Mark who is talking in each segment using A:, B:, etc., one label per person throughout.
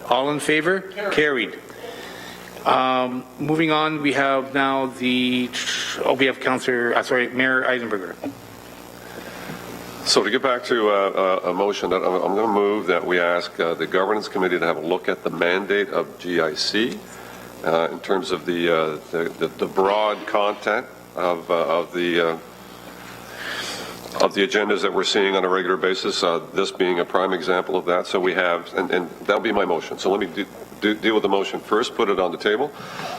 A: All in favor? Carried. Moving on, we have now we have Mayor Eisenberger.
B: So to get back to a motion, that I'm going to move that we ask the Governance Committee to have a look at the mandate of GIC in terms of the broad content of the agendas that we're seeing on a regular basis, this being a prime example of that. So we have, and that'll be my motion. So let me deal with the motion first, put it on the table,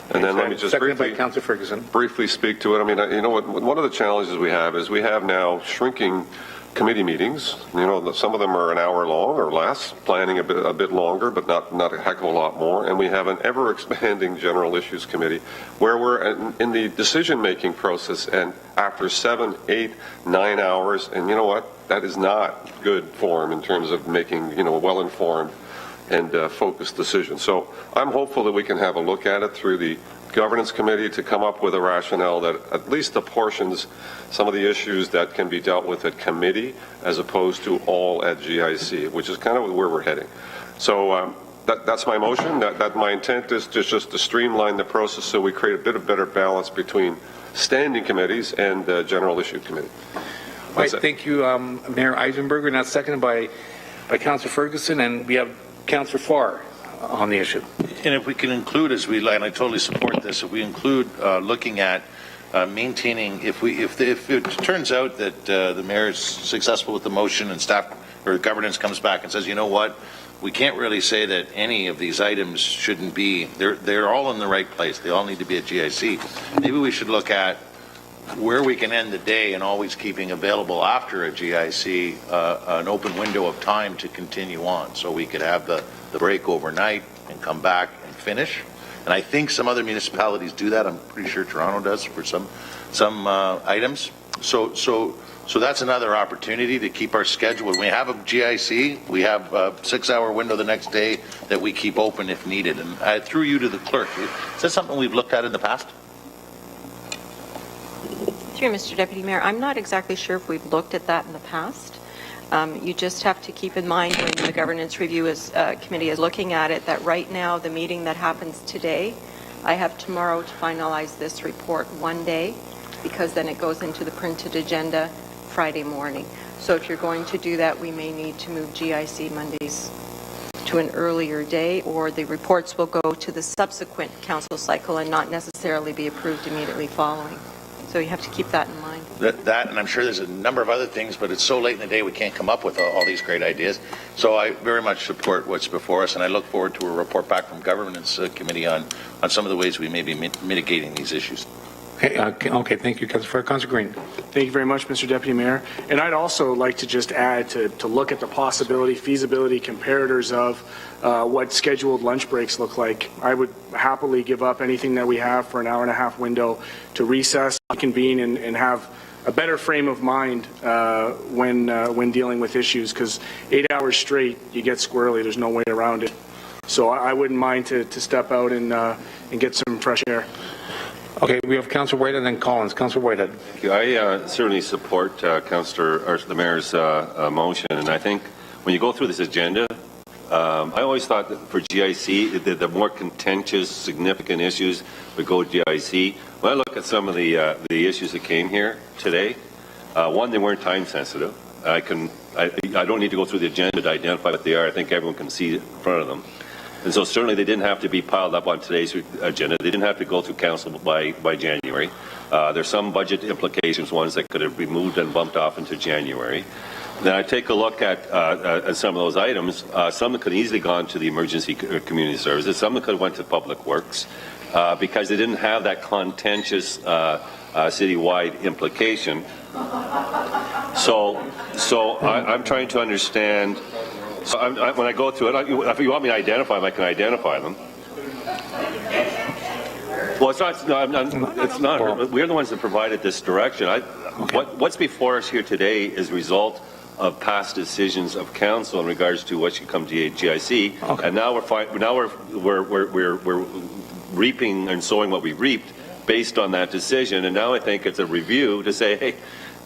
B: and then let me just briefly speak to it. I mean, you know what, one of the challenges we have is we have now shrinking committee meetings. You know, some of them are an hour long or less, planning a bit longer, but not a heck of a lot more. And we have an ever-expanding General Issues Committee where we're in the decision-making process, and after 7, 8, 9 hours, and you know what? That is not good form in terms of making, you know, well-informed and focused decisions. So I'm hopeful that we can have a look at it through the Governance Committee to come up with a rationale that at least apportions some of the issues that can be dealt with at committee as opposed to all at GIC, which is kind of where we're heading. So that's my motion. That my intent is just to streamline the process so we create a bit of better balance between standing committees and General Issue Committee.
A: All right, thank you, Mayor Eisenberger. Now seconded by Councillor Ferguson, and we have Councillor Farr on the issue.
C: And if we can include, and I totally support this, if we include looking at maintaining, if it turns out that the mayor is successful with the motion and staff or governance comes back and says, you know what, we can't really say that any of these items shouldn't be, they're all in the right place. They all need to be at GIC. Maybe we should look at where we can end the day and always keeping available after a GIC an open window of time to continue on, so we could have the break overnight and come back and finish. And I think some other municipalities do that. I'm pretty sure Toronto does for some items. So that's another opportunity to keep our schedule. When we have a GIC, we have a 6-hour window the next day that we keep open if needed. And I threw you to the clerk. Is that something we've looked at in the past?
D: Through Mr. Deputy Mayor, I'm not exactly sure if we've looked at that in the past. You just have to keep in mind when the Governance Review Committee is looking at it that right now the meeting that happens today, I have tomorrow to finalize this report one day, because then it goes into the printed agenda Friday morning. So if you're going to do that, we may need to move GIC Mondays to an earlier day, or the reports will go to the subsequent council cycle and not necessarily be approved immediately following. So you have to keep that in mind.
C: That, and I'm sure there's a number of other things, but it's so late in the day we can't come up with all these great ideas. So I very much support what's before us, and I look forward to a report back from Governance Committee on some of the ways we may be mitigating these issues.
A: Okay, thank you, Councillor Green.
E: Thank you very much, Mr. Deputy Mayor. And I'd also like to just add to look at the possibility, feasibility comparators of what scheduled lunch breaks look like. I would happily give up anything that we have for an hour-and-a-half window to recess, convene, and have a better frame of mind when dealing with issues, because 8 hours straight, you get squirrely. There's no way around it. So I wouldn't mind to step out and get some fresh air.
A: Okay, we have Councillor Whitehead and then Collins. Councillor Whitehead.
F: Thank you. I certainly support the Mayor's motion, and I think when you go through this agenda, I always thought that for GIC, the more contentious, significant issues would go to GIC. When I look at some of the issues that came here today, one, they weren't time sensitive. I don't need to go through the agenda to identify what they are. I think everyone can see it in front of them. And so certainly they didn't have to be piled up on today's agenda. They didn't have to go through council by January. There's some budget implications, ones that could have been moved and bumped off into January. Then I take a look at some of those items. Some that could easily gone to the emergency community services. Some that could have went to public works because they didn't have that contentious citywide implication. So I'm trying to understand. So when I go through it, if you want me to identify them, I can identify them. Well, it's not. No, it's not. We're the ones that provided this direction. What's before us here today is a result of past decisions of council in regards to what should come to GIC, okay. And now we're reaping and sowing what we reaped based on that decision. And now I think it's a review to say, hey,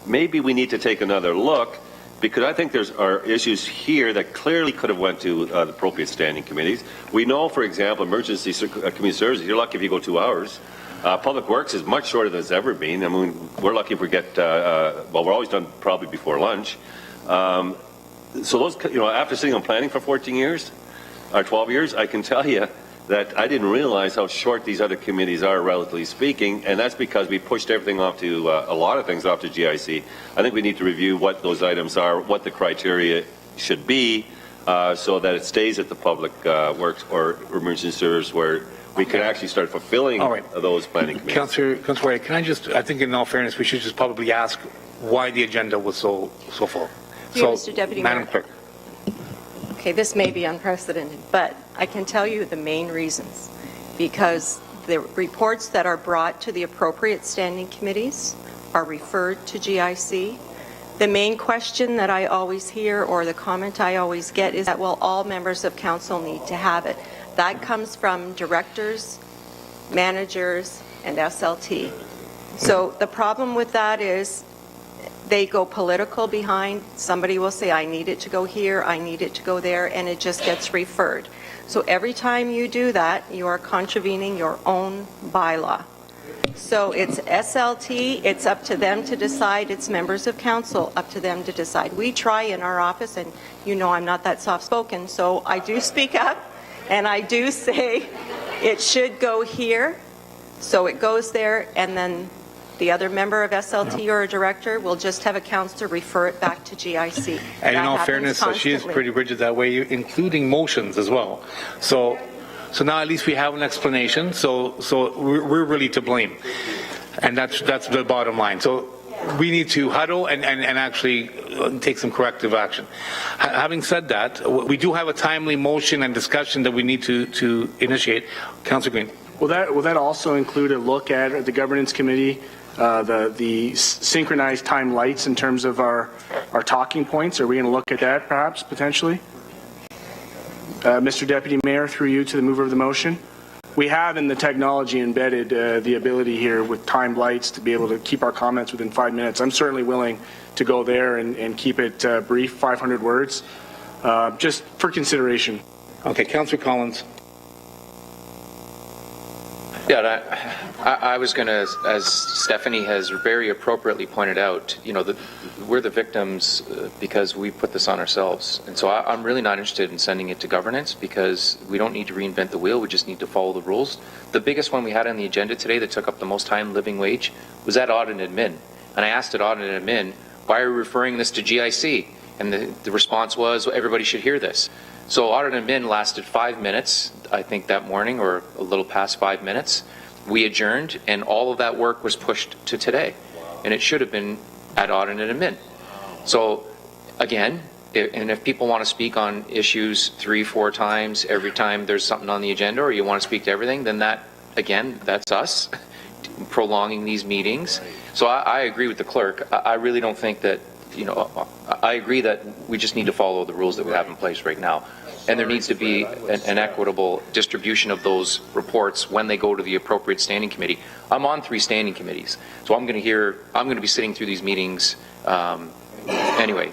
F: maybe we need to take another look. because I think are issues here that clearly could have went to the appropriate standing committees. We know, for example, emergency community services, you're lucky if you go 2 hours. Public Works is much shorter than it's ever been. I mean, we're lucky if we get, well, we're always done probably before lunch. So those, after sitting on planning for 14 years, or 12 years, I can tell you that I didn't realize how short these other committees are, relatively speaking, and that's because we pushed everything off to, a lot of things off to GIC. I think we need to review what those items are, what the criteria should be, so that it stays at the Public Works or Emergency Services where we can actually start fulfilling those planning committees.
A: Councillor Whitehead, can I think in all fairness, we should just probably ask why the agenda was so full.
D: You, Mr. Deputy
A: Madam
D: Mayor.
A: Clerk.
D: Okay, this may be unprecedented, but I can tell you the main reasons. Because the reports that are brought to the appropriate standing committees are referred to GIC. The main question that I always hear, or the comment I always get, is that, well, all members of council need to have it. That comes from directors, managers, and SLT. So the problem with that is they go political behind. Somebody will say, I need it to go here, I need it to go there, and it just gets referred. So every time you do that, you are contravening your own bylaw. So it's SLT, it's up to them to decide, it's members of council, up to them to decide. We try in our office, and I'm not that soft-spoken, so I do speak up, and I do say it should go here, so it goes there, and then the other member of SLT or a director will just have a councillor refer it back to GIC.
A: And in all fairness, she is pretty rigid that way, including motions as well. So now at least we have an explanation. So we're really to blame, and that's the bottom line. So we need to huddle and actually take some corrective action. Having said that, we do have a timely motion and discussion that we need to initiate. Councillor Green.
E: Will that also include a look at the governance committee, the synchronized time lights in terms of our talking points? Are we going to look at that perhaps potentially? Mr. Deputy Mayor, through you to the mover of the motion. We have in the technology embedded the ability here with timed lights to be able to keep our comments within 5 minutes. I'm certainly willing to go there and keep it brief, 500 words, just for consideration.
A: Okay, Councillor Collins.
G: Yeah, I was going to, as Stephanie has very appropriately pointed out, we're the victims because we put this on ourselves. And so I'm really not interested in sending it to governance because we don't need to reinvent the wheel. We just need to follow the rules. The biggest one we had on the agenda today that took up the most time, living wage, was at audit and admin. And I asked at audit and admin, why are we referring this to GIC? And the response was, well, everybody should hear this. So audit and admin lasted 5 minutes, I think, that morning, or a little past 5 minutes. We adjourned, and all of that work was pushed to today. And it should have been at audit and admin. So, again, if people want to speak on issues 3-4 times every time there's something on the agenda, or you want to speak to everything, then that, again, that's us prolonging these meetings. So I agree with the clerk. I really don't think that, I agree that we just need to follow the rules that we have in place right now. And there needs to be an equitable distribution of those reports when they go to the appropriate standing committee. I'm on 3 standing committees, so I'm going to be sitting through these meetings anyway.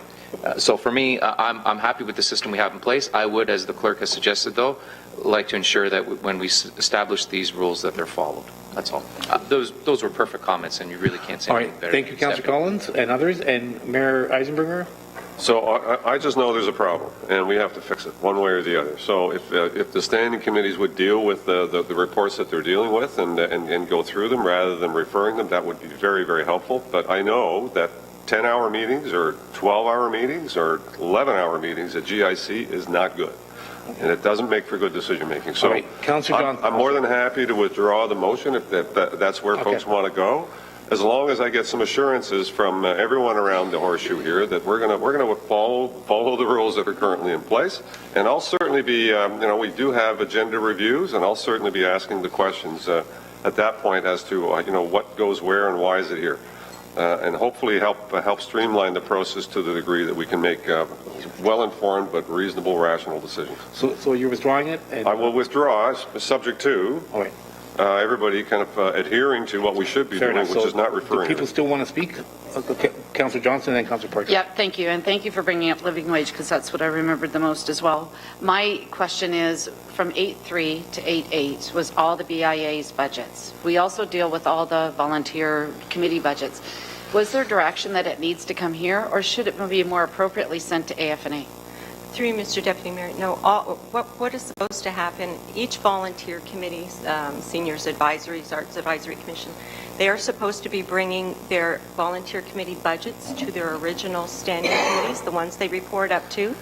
G: So for me, I'm happy with the system we have in place. I would, as the clerk has suggested, though, like to ensure that when we establish these rules that they're followed. That's all. Those were perfect comments, and you really can't say anything better.
A: Thank you, Councillor Collins and others, and Mayor Eisenberger.
B: So I just know there's a problem, and we have to fix it one way or the other. So if the standing committees would deal with the reports that they're dealing with and go through them rather than referring them, that would be very, very helpful. But I know that 10-hour meetings or 12-hour meetings or 11-hour meetings at GIC is not good. And it doesn't make for good decision-making. So I'm more than happy to withdraw the motion if that's where folks want to go, as long as I get some assurances from everyone around the horseshoe here that we're going to follow the rules that are currently in place. And I'll certainly be, we do have agenda reviews, and I'll certainly be asking the questions at that point as to, what goes where and why is it here. And hopefully help streamline the process to the degree that we can make well-informed but reasonable, rational decisions.
A: So you're withdrawing it?
B: I will withdraw, subject to everybody kind of adhering to what we should be doing, which is not referring.
A: Do people still want to speak? Councillor Johnson, and then Councillor Parker.
H: Yeah, thank you. And thank you for bringing up living wage, because that's what I remembered the most as well. My question is, from 8.3 to 8.8 was all the BIA's budgets. We also deal with all the volunteer committee budgets. Was there direction that it needs to come here, or should it be more appropriately sent to AFNA?
D: Through you, Mr. Deputy Mayor, no, what is supposed to happen, each volunteer committee, seniors advisories, arts advisory commission, they are supposed to be bringing their volunteer committee budgets to their original standing committees, the ones they report up to,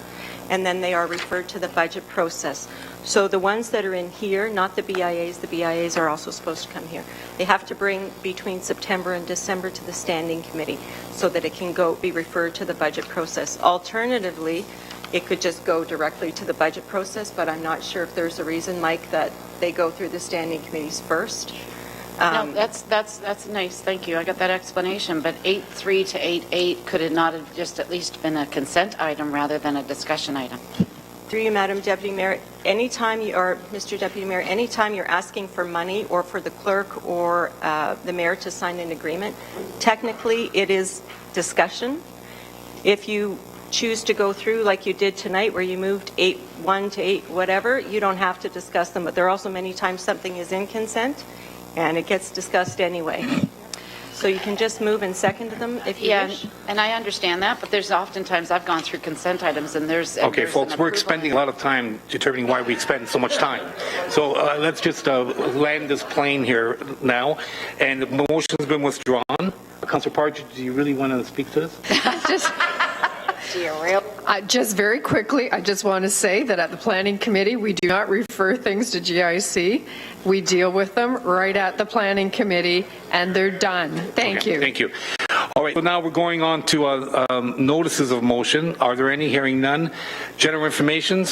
D: and then they are referred to the budget process. So the ones that are in here, not the BIAs are also supposed to come here. They have to bring between September and December to the standing committee so that it can be referred to the budget process. Alternatively, it could just go directly to the budget process, but I'm not sure if there's a reason, Mike, that they go through the standing committees first.
H: No, that's nice. Thank you. I got that explanation. But 8.3 to 8.8, could it not have just at least been a consent item rather than a discussion item?
D: Through you, Madam Deputy Mayor, anytime you are, Mr. Deputy Mayor, anytime you're asking for money or for the clerk or the mayor to sign an agreement, technically it is discussion. If you choose to go through like you did tonight where you moved 8.1 to 8 whatever, you don't have to discuss them. But there are also many times something is in consent and it gets discussed anyway. So you can just move and second them if you wish.
H: And I understand that, but there's oftentimes I've gone through consent items and there's...
A: Okay, folks, we're spending a lot of time determining why we spend so much time. So let's just land this plane here now. And the motion's been withdrawn. Councillor Partridge, do you really want to speak to this?
I: Just very quickly, I just want to say that at the Planning Committee, we do not refer things to GIC. We deal with them right at the Planning Committee, and they're done. Thank you.
A: Thank you. All right, so now we're going on to notices of motion. Are there any? Hearing none. General informations.